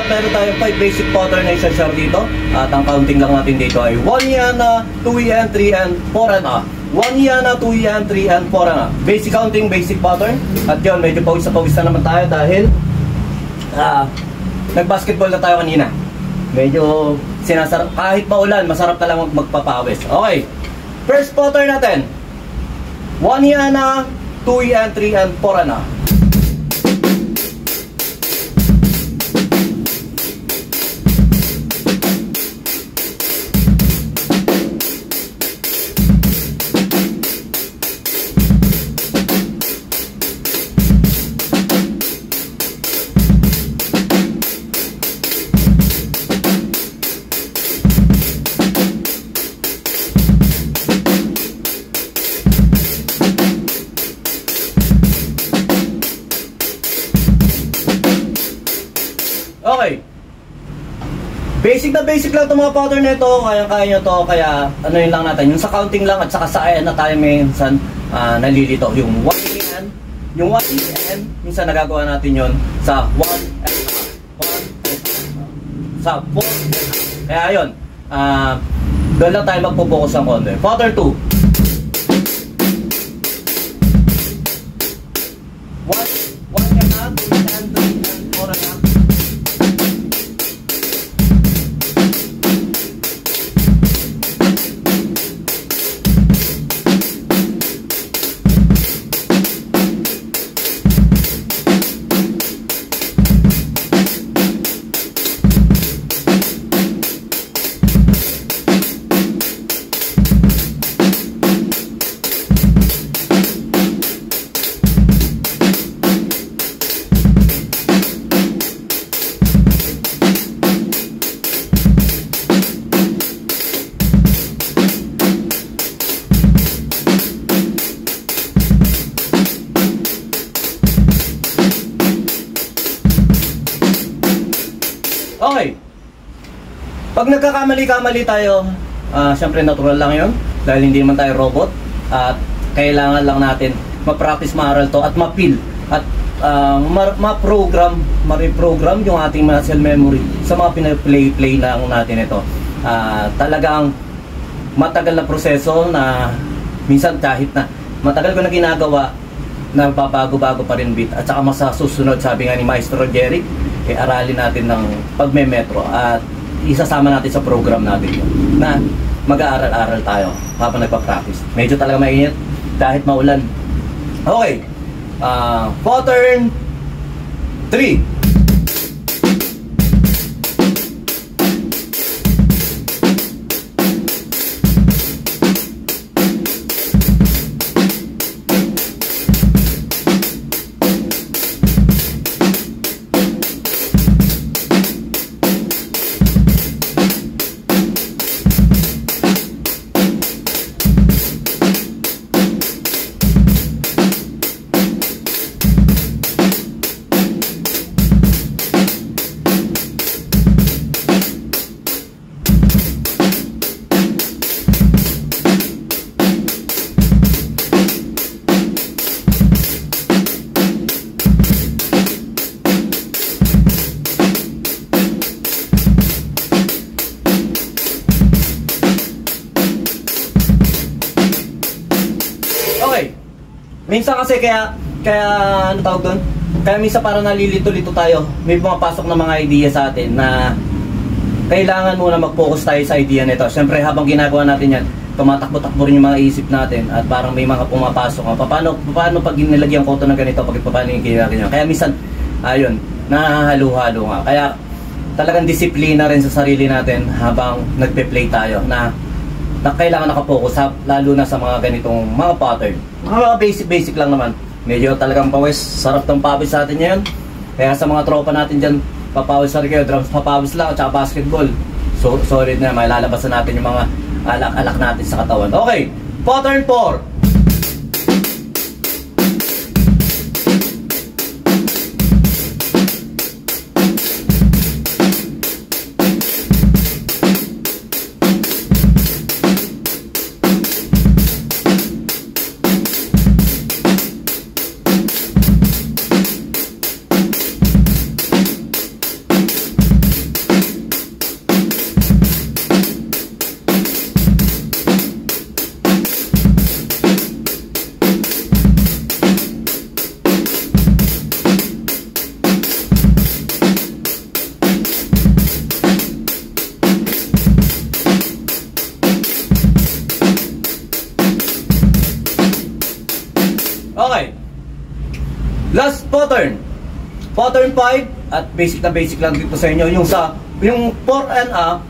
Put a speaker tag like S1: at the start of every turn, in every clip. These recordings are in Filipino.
S1: Meron tayong 5 basic pattern na isa-share dito. At ang counting lang natin dito ay 1 yana, 2 yan, 3 yan, 4 yana. 1 yana, 2 yan, 3 yan, 4 yana. Basic counting, basic pattern. At yun, medyo pawis na naman tayo dahil nag-basketball na tayo kanina. Medyo sinasarap, kahit maulan, masarap na lang magpapawis. Okay, first pattern natin 1 yana, 2 yan, 3 yan, 4 yana. Okay. Basic na basic lang itong mga pattern nito. Kaya-kaya nyo to. Kaya ano yun lang natin. Yung sa counting lang at saka sa ayan na tayo minsan nalilito. Yung 1 yan. Yung 1 yan. Minsan nagagawa natin yun sa 1 sa 4. Kaya yun. Doon lang tayo magpo-focus ng konti. Pattern 2. 1 yan na. 2 yan. 3 yan. 4 yan. Okay. Pag nagkakamali-kamali tayo, syempre natural lang yun. Dahil hindi naman tayo robot. At kailangan lang natin ma-practice, ma-aral to at ma-feel. At ma-program yung ating muscle memory sa mga pinaplay lang natin ito. Talagang matagal na proseso na minsan kahit na matagal ko na ginagawa, nagbabago-bago pa rin bit. At saka masasusunod, sabi nga ni Maestro Jerry, aralin natin ng pagme-metro at isasama natin sa program natin yun, na mag-aaral-aral tayo habang nagpa-practice. Medyo talaga mainit kahit maulan. Okay, pattern 3. Minsan kasi kaya ano tawag doon? Kaya minsan parang nalilito-lito tayo. May pumapasok na mga idea sa atin na kailangan muna mag-focus tayo sa idea nito. Siyempre habang ginagawa natin yan, tumatakbo-takbo rin yung mga isip natin at parang may mga pumapasok. Paano pag nilagyan ko ito ng ganito, paano yung ginagawa? Kaya minsan, ayun, nahahalo-halo nga. Kaya talagang disiplina rin sa sarili natin habang nagpe-play tayo na kailangan nakapokus, lalo na sa mga ganitong mga pattern. Mga basic lang naman. Medyo talagang pawis, sarap ng pawis sa atin ngayon. Kaya sa mga tropa natin dyan, papawis sa kayo, drums papawis lang, at saka basketball. So, solid na, may lalabasan natin yung mga alak-alak natin sa katawan. Okay, pattern 4. Okay. Last pattern. Pattern 5 at basic na basic lang dito sa inyo yung 4 and a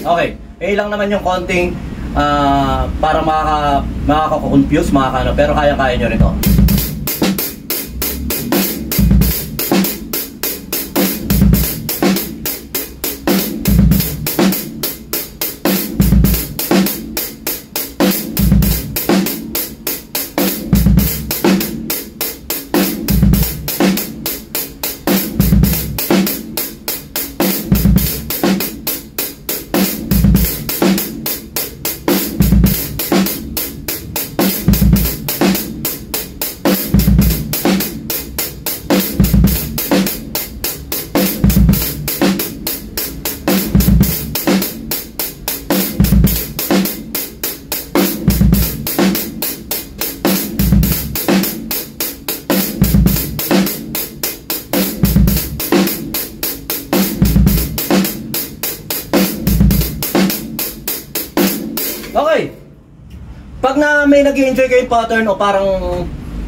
S1: 4. Okay. Lang naman yung konting para makaka-confuse, pero kaya-kaya nyo rin to. Okay. Pag may nag-i-enjoy kayong pattern o parang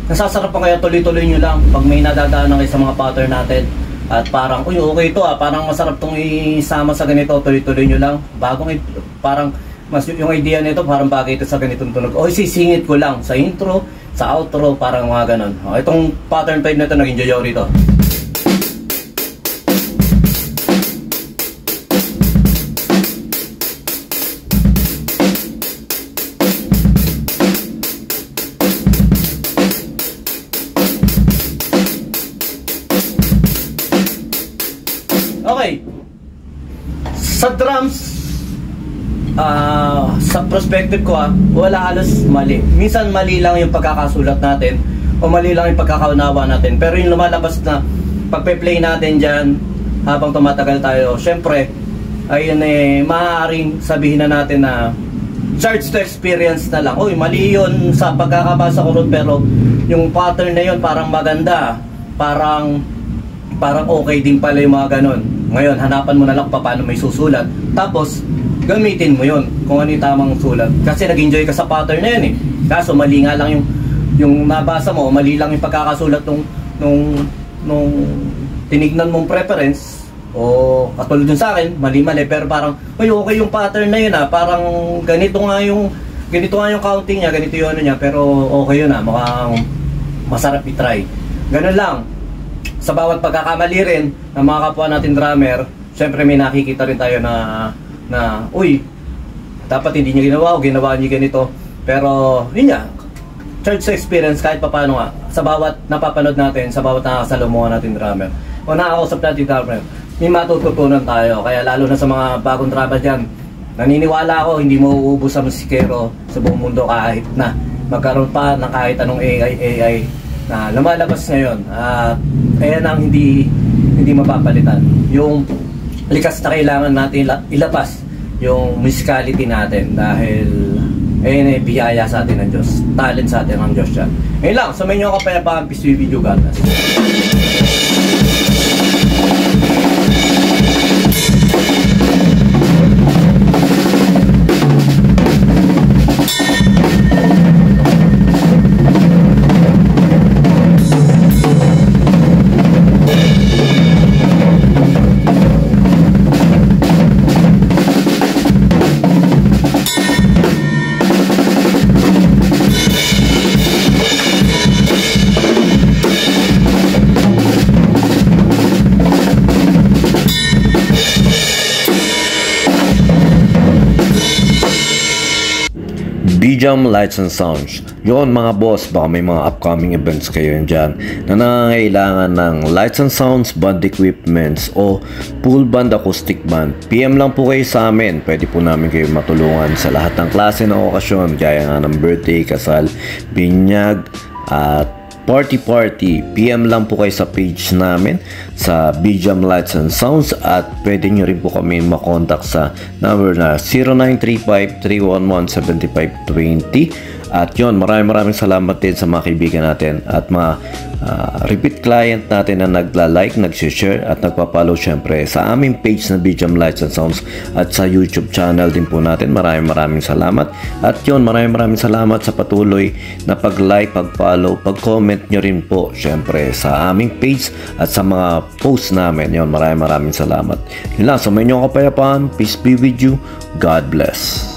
S1: nasasarapan kayo, tuloy-tuloy nyo lang. Pag may nadadaanan kayo sa mga pattern natin at parang, uy, okay ito parang masarap itong isama sa ganito, tuloy-tuloy nyo lang. Parang, yung idea nito, parang bagay ito sa ganitong tunog. O, sisingit ko lang sa intro, sa outro, parang mga ganon. O, itong pattern 5 na ito, nag-enjoy ako rito. Okay. Sa drums, sa perspective ko wala halos mali. Minsan mali lang yung pagkakasulat natin o mali lang yung pagkakaunawa natin. Pero yung lumalabas na pagpe-play natin dyan habang tumatagal tayo, syempre, ayun maaaring sabihin na natin na charge to experience na lang. Uy, mali yun sa pagkakabasa ko ron, pero yung pattern na yun parang maganda. Parang okay din pala yung mga ganon. Ngayon, hanapan mo na lang paano may susulat. Tapos, gamitin mo yun kung ano yung tamang sulat. Kasi nag-enjoy ka sa pattern na yun Kaso, mali nga lang yung nabasa mo, mali lang yung pagkakasulat nung tinignan mong preference. O katulad dun sa akin, mali-mali. Pero parang, okay yung pattern na yun parang ganito nga yung counting niya, ganito yung ano niya. Pero okay yun mukhang masarap i-try. Ganun lang. Sa bawat pagkakamali rin ng mga kapwa natin drummer, syempre may nakikita rin tayo na uy, dapat hindi niya ginawa o ginawa niya ganito. Pero yun nga, charge sa experience kahit paano sa bawat napapanood natin, sa bawat nakakasalamuha natin drummer o nakakausap natin drummer, may matututunan tayo. Kaya lalo na sa mga bagong drummer dyan, naniniwala ako hindi mo uubos sa musikero sa buong mundo kahit na magkaroon pa ng kahit anong AI na lumalabas ngayon. Ayan ang hindi mapapalitan. Yung likas na kailangan natin ilabas yung musicality natin dahil biyaya sa atin ng Diyos. Talent sa atin ng Diyos yan. Ngayon lang, sa inyo kapayapaan, peace with you, God bless.
S2: BJAM Lights and Sounds. Yun mga boss, baka may mga upcoming events kayo dyan na nangangailangan ng lights and sounds, band equipments o full band acoustic band. PM lang po kayo sa amin. Pwede po namin kayo matulungan sa lahat ng klase ng okasyon, gaya nga ng birthday, kasal, binyag at party. PM lang po kayo sa page namin sa BJAM Lights and Sounds at pwede nyo rin po kami makontak sa number na 0935-311-7520 At yon, maraming salamat din sa mga kaibigan natin at mga repeat client natin na nagla-like, nag-share at nagpa-follow syempre sa aming page na BGM Lights and Sounds at sa YouTube channel din po natin. Maraming salamat. At yon, maraming salamat sa patuloy na pag-like, pag-follow, pag-comment nyo rin po syempre sa aming page at sa mga posts namin. Yon, maraming salamat. Yun lang, sa may inyong kapayapaan. Peace be with you. God bless.